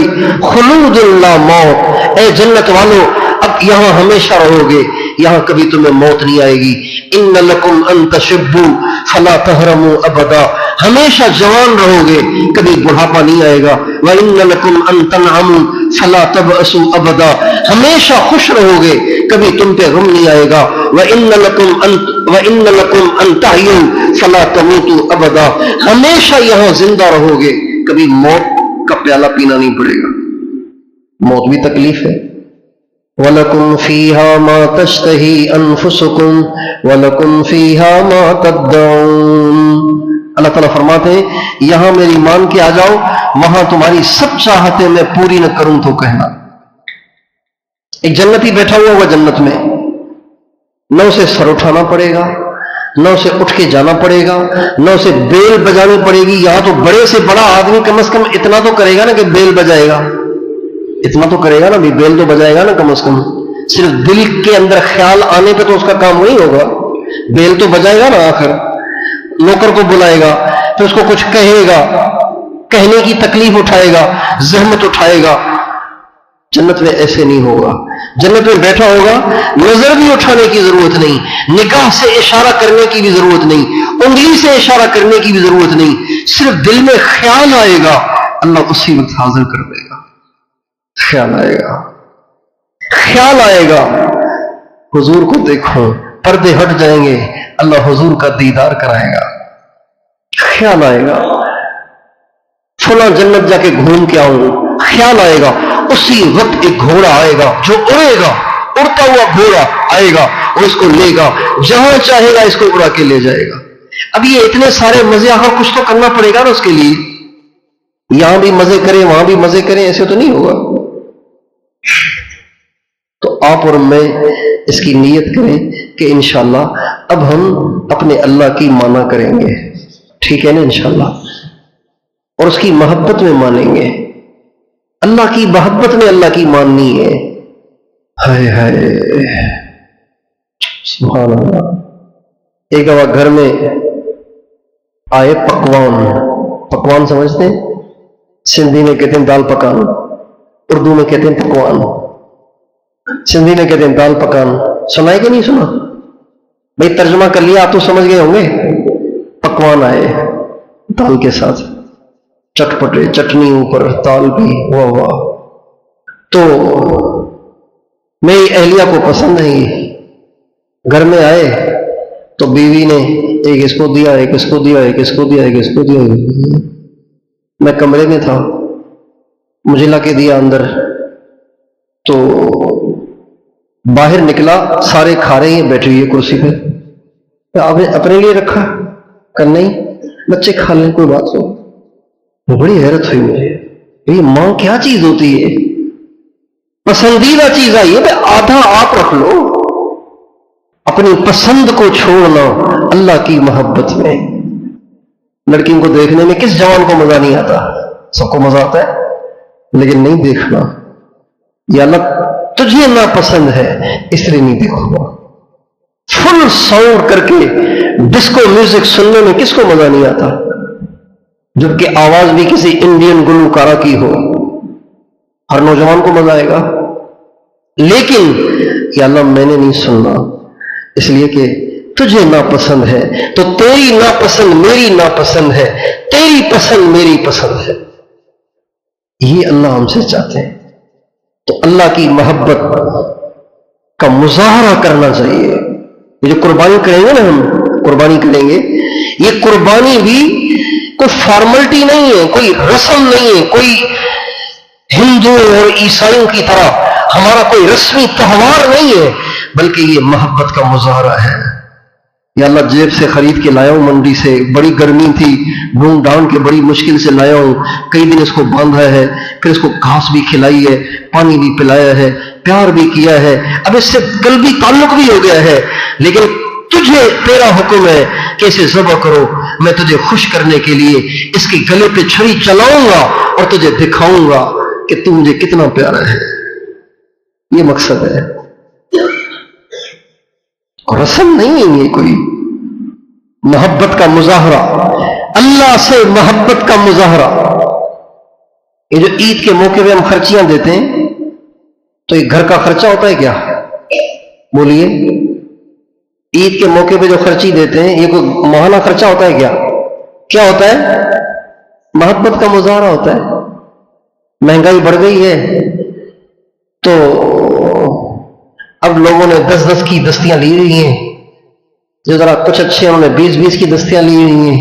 خلود لا موت، اے جنت والو اب یہاں ہمیشہ رہو گے، یہاں کبھی تمہیں موت نہیں آئے گی. ان لکم ان تشبوا فلا تحرموا ابدا، ہمیشہ جوان رہو گے، کبھی بڑھاپا نہیں آئے گا۔ وَإِنَّ لَكُمْ أَن تَنْعَمُوا فَلَا تَبْأَسُوا أَبَدًا، ہمیشہ خوش رہو گے، کبھی تم پہ غم نہیں آئے گا۔ وَإِنَّ لَكُمْ أَن تَحْيُوا فَلَا تَمُوتُوا أَبَدًا، ہمیشہ یہاں زندہ رہو گے، کبھی موت کا پیالہ پینا نہیں پڑے گا۔ موت بھی تکلیف ہے۔ وَلَكُمْ فِيهَا مَا تَشْتَهِي أَنفُسُكُمْ وَلَكُمْ فِيهَا مَا تَدَّعُونَ، اللہ تعالیٰ فرماتے ہیں یہاں میری مان کے آ جاؤ، وہاں تمہاری سب چاہتیں میں پوری نہ کروں تو کہنا۔ ایک جنتی بیٹھا ہوا ہوگا جنت میں، نہ اسے سر اٹھانا پڑے گا، نہ اسے اٹھ کے جانا پڑے گا، نہ اسے بیل بجانی پڑے گی۔ یہاں تو بڑے سے بڑا آدمی کم از کم اتنا تو کرے گا نا کہ بیل بجائے گا، اتنا تو کرے گا نا، بھی بیل تو بجائے گا نا کم از کم۔ صرف دل کے اندر خیال آنے پہ تو اس کا کام نہیں ہوگا، بیل تو بجائے گا نا۔ آخر نوکر کو بلائے گا، پھر اس کو کچھ کہے گا، کہنے کی تکلیف اٹھائے گا، زحمت اٹھائے گا۔ جنت میں ایسے نہیں ہوگا، جنت میں بیٹھا ہوگا، نظر بھی اٹھانے کی ضرورت نہیں، نگاہ سے اشارہ کرنے کی بھی ضرورت نہیں، انگلی سے اشارہ کرنے کی بھی ضرورت نہیں، صرف دل میں خیال آئے گا، اللہ اسی وقت حاضر کر دے گا۔ خیال آئے گا، خیال آئے گا، حضور کو دیکھو، پردے ہٹ جائیں گے، اللہ حضور کا دیدار کرائے گا۔ خیال آئے گا، فلاں جنت جا کے گھوم کے آؤں، خیال آئے گا۔ اسی وقت ایک گھوڑا آئے گا جو اڑے گا، اڑتا ہوا گھوڑا آئے گا اور اس کو لے گا، جہاں چاہے گا اس کو اڑا کے لے جائے گا۔ اب یہ اتنے سارے مزے، یہاں کچھ تو کرنا پڑے گا نا اس کے لیے، یہاں بھی مزے کریں وہاں بھی مزے کریں، ایسے تو نہیں ہوگا۔ تو آپ اور میں اس کی نیت کریں کہ انشاءاللہ اب ہم اپنے اللہ کی مانا کریں گے، ٹھیک ہے نا انشاءاللہ، اور اس کی محبت میں مانیں گے۔ اللہ کی محبت میں اللہ کی ماننی ہے۔ ہائے ہائے سبحان اللہ۔ ایک دفعہ گھر میں آئے پکوان، پکوان سمجھتے ہیں؟ سندھی میں کہتے ہیں دال پکان، اردو میں کہتے ہیں پکوان، سندھی میں کہتے ہیں دال پکان۔ سنا ہے کہ نہیں سنا؟ بھائی ترجمہ کر لیا، آپ تو سمجھ گئے ہوں گے۔ پکوان آئے دال کے ساتھ، چٹپٹے، چٹنی اوپر، دال بھی، واہ واہ۔ تو میری اہلیہ کو پسند نہیں، گھر میں آئے تو بیوی نے ایک اس کو دیا، ایک اس کو دیا، ایک اس کو دیا، ایک اس کو دیا۔ میں کمرے میں تھا، مجھے لا کے دیا اندر، تو باہر نکلا، سارے کھا رہے ہیں، بیٹھی ہوئی ہے کرسی پہ۔ آپ نے اپنے لیے رکھا؟ کہ نہیں، بچے کھا لیں، کوئی بات ہو۔ بڑی حیرت ہوئی مجھے، یہ ماں کیا چیز ہوتی ہے؟ پسندیدہ چیز آئی ہے، آدھا آپ رکھ لو۔ اپنی پسند کو چھوڑنا اللہ کی محبت میں۔ لڑکیوں کو دیکھنے میں کس جوان کو مزہ نہیں آتا؟ سب کو مزہ آتا ہے، لیکن نہیں دیکھنا۔ یا اللہ تجھے ناپسند ہے اس لیے نہیں دیکھو گا۔ فل ساؤنڈ کر کے ڈسکو میوزک سننے میں کس کو مزہ نہیں آتا؟ جبکہ آواز بھی کسی انڈین گلوکارہ کی ہو، ہر نوجوان کو مزہ آئے گا۔ لیکن یا اللہ میں نے نہیں سننا، اس لیے کہ تجھے ناپسند ہے، تو تیری ناپسند میری ناپسند ہے، تیری پسند میری پسند ہے۔ یہ اللہ ہم سے چاہتے ہیں۔ تو اللہ کی محبت کا مظاہرہ کرنا چاہیے۔ یہ جو قربانی کریں گے نا، ہم قربانی کریں گے، یہ قربانی بھی کوئی فارملٹی نہیں ہے، کوئی رسم نہیں ہے، کوئی ہندو اور عیسائیوں کی طرح ہمارا کوئی رسمی تہوار نہیں ہے، بلکہ یہ محبت کا مظاہرہ ہے۔ یا اللہ جیب سے خرید کے لایا ہوں، منڈی سے، بڑی گرمی تھی، ڈھونڈ ڈھانڈ کے بڑی مشکل سے لایا ہوں، کئی دن اس کو باندھا ہے، پھر اس کو گھاس بھی کھلائی ہے، پانی بھی پلایا ہے، پیار بھی کیا ہے، اب اس سے قلبی تعلق بھی ہو گیا ہے، لیکن تجھے تیرا حکم ہے کہ اسے ذبح کرو، میں تجھے خوش کرنے کے لیے اس کے گلے پہ چھری چلاؤں گا اور تجھے دکھاؤں گا کہ تو مجھے کتنا پیارا ہے۔ یہ مقصد ہے، اور رسم نہیں ہے، یہ کوئی محبت کا مظاہرہ، اللہ سے محبت کا مظاہرہ۔ یہ جو عید کے موقع پہ ہم خرچیاں دیتے ہیں، تو یہ گھر کا خرچہ ہوتا ہے کیا؟ بولیے، عید کے موقع پہ جو خرچی دیتے ہیں یہ کوئی ماہانہ خرچہ ہوتا ہے کیا؟ کیا ہوتا ہے؟ محبت کا مظاہرہ ہوتا ہے. مہنگائی بڑھ گئی ہے تو اب لوگوں نے 10-10 کی دستیاں لی ہوئی ہیں. جو ذرا کچھ اچھے انہوں نے 20-20 کی دستیاں لی ہوئی ہیں.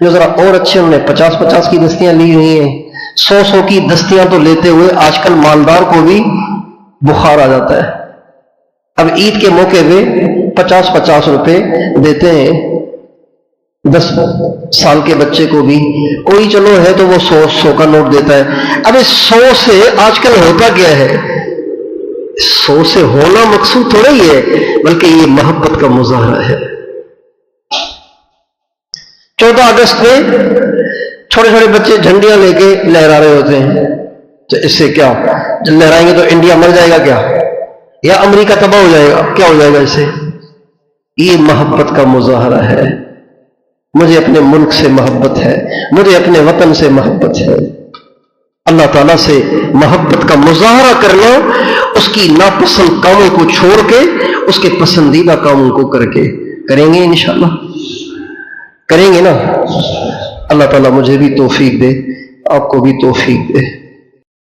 جو ذرا اور اچھے انہوں نے 50-50 کی دستیاں لی ہوئی ہیں. 100 کی دستیاں تو لیتے ہوئے آج کل مالدار کو بھی بخار آ جاتا ہے. اب عید کے موقع پہ 50-50 روپے دیتے ہیں 10 سال کے بچے کو بھی. کوئی چلو ہے تو وہ 100 کا نوٹ دیتا ہے. اب اس 100 سے آج کل ہوتا کیا ہے؟ 100 سے ہونا مقصود تھوڑا ہی ہے، بلکہ یہ محبت کا مظاہرہ ہے. 14 اگست میں چھوٹے چھوٹے بچے جھنڈیاں لے کے لہرا رہے ہوتے ہیں. تو اس سے کیا؟ جب لہرائیں گے تو انڈیا مر جائے گا کیا؟ یا امریکہ تباہ ہو جائے گا؟ کیا ہو جائے گا اس سے؟ یہ محبت کا مظاہرہ ہے. مجھے اپنے ملک سے محبت ہے، مجھے اپنے وطن سے محبت ہے. اللہ تعالیٰ سے محبت کا مظاہرہ کرنا، اس کی ناپسند کاموں کو چھوڑ کے اس کے پسندیدہ کاموں کو کر کے کریں گے. انشاءاللہ کریں گے نا. اللہ تعالیٰ مجھے بھی توفیق دے، آپ کو بھی توفیق دے.